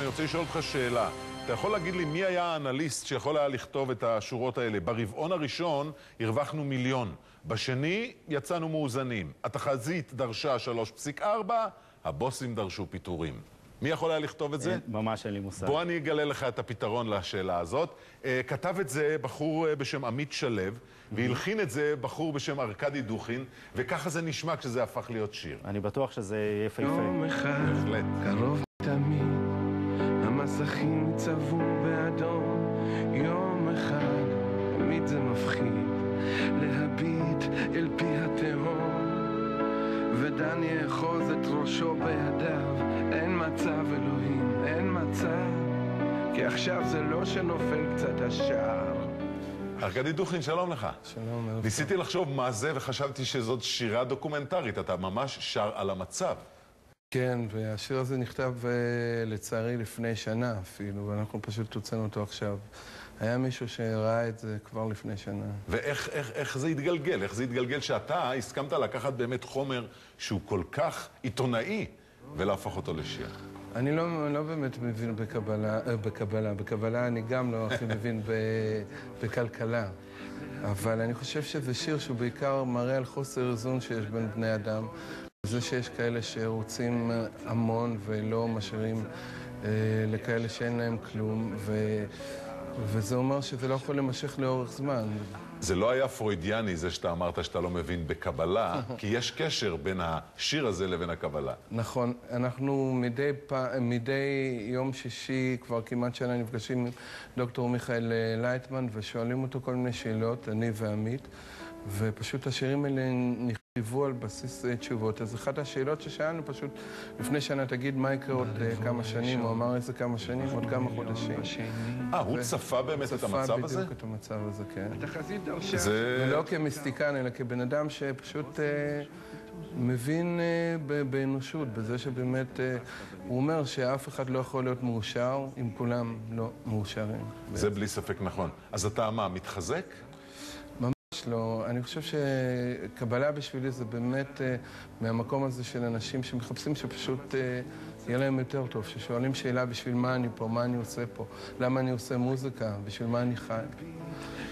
אני רוצה לשאול אותך שאלה. אתה יכול להגיד לי מי היה האנליסט שיכול היה לכתוב את השורות האלה? ברבעון הראשון הרווחנו 1,000,000. בשני יצאנו מאוזנים. התחזית דרשה 3.4, הבוסים דרשו פיטורים. מי יכול היה לכתוב את זה? ממש אין לי מושג. בוא אני אגלה לך את הפתרון לשאלה הזאת. כתב את זה בחור בשם עמית שלו, והלחין את זה בחור בשם ארכדי דוכין, וככה זה נשמע כשזה הפך להיות שיר. אני בטוח שזה יפהפה. יום אחד, בהחלט. קרוב תמיד, המסכים צבעו באדום. יום אחד, תמיד זה מפחיד, להביט אל פי התהום. ודן יאחוז את ראשו בידיו, אין מצב אלוהים, אין מצב, כי עכשיו זה לא שנופל קצת השער. ארכדי דוכין, שלום לך. שלום, ערב. ניסיתי לחשוב מה זה וחשבתי שזאת שירה דוקומנטרית, אתה ממש שר על המצב. כן, והשיר הזה נכתב לצערי לפני שנה אפילו, ואנחנו פשוט הוצאנו אותו עכשיו. היה מישהו שראה את זה כבר לפני שנה. ואיך זה התגלגל? איך זה התגלגל שאתה הסכמת לקחת באמת חומר שהוא כל כך עיתונאי ולהפוך אותו לשיר? אני לא באמת מבין בקבלה אני גם לא הכי מבין בכלכלה. אבל אני חושב שזה שיר שהוא בעיקר מראה על חוסר איזון שיש בין בני אדם. זה שיש כאלה שרוצים המון ולא משאירים לכאלה שאין להם כלום, וזה אומר שזה לא יכול להימשך לאורך זמן. זה לא היה פרוידיאני, זה שאתה אמרת שאתה לא מבין בקבלה, כי יש קשר בין השיר הזה לבין הקבלה. נכון, אנחנו מדי יום שישי כבר כמעט שנה נפגשים עם דוקטור מיכאל לייטמן ושואלים אותו כל מיני שאלות, אני ועמית, ופשוט השירים האלה נכתבו על בסיס תשובות. אז אחת השאלות ששאלנו פשוט לפני שנה, תגיד מה יקרה עוד כמה שנים, הוא אמר איזה כמה שנים, עוד כמה חודשים. הוא צפה באמת את המצב הזה? צפה בדיוק את המצב הזה, כן. התחזית דרשה. ולא כמיסטיקן, אלא כבן אדם שפשוט מבין באנושות, בזה שבאמת הוא אומר שאף אחד לא יכול להיות מאושר אם כולם לא מאושרים. זה בלי ספק נכון. אז אתה מה, מתחזק? לא, אני חושב שקבלה בשבילי זה באמת מהמקום הזה של אנשים שמחפשים שפשוט יהיה להם יותר טוב, ששואלים שאלה בשביל מה אני פה, מה אני עושה פה, למה אני עושה מוזיקה, בשביל מה אני חי.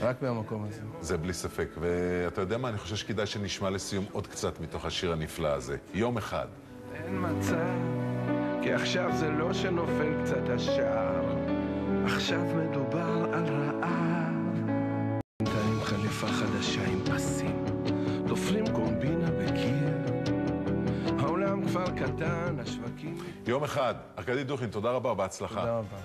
רק מהמקום הזה. זה בלי ספק, ואתה יודע מה, אני חושב שכדאי שנשמע לסיום עוד קצת מתוך השיר הנפלא הזה. יום אחד. אין מצב, כי עכשיו זה לא שנופל קצת השער, עכשיו מדובר על רעב. חליפה חדשה עם פסים, תופרים קומבינה בקיר, העולם כבר קטן, השווקים... יום אחד. ארכדי דוכין, תודה רבה, בהצלחה. תודה רבה.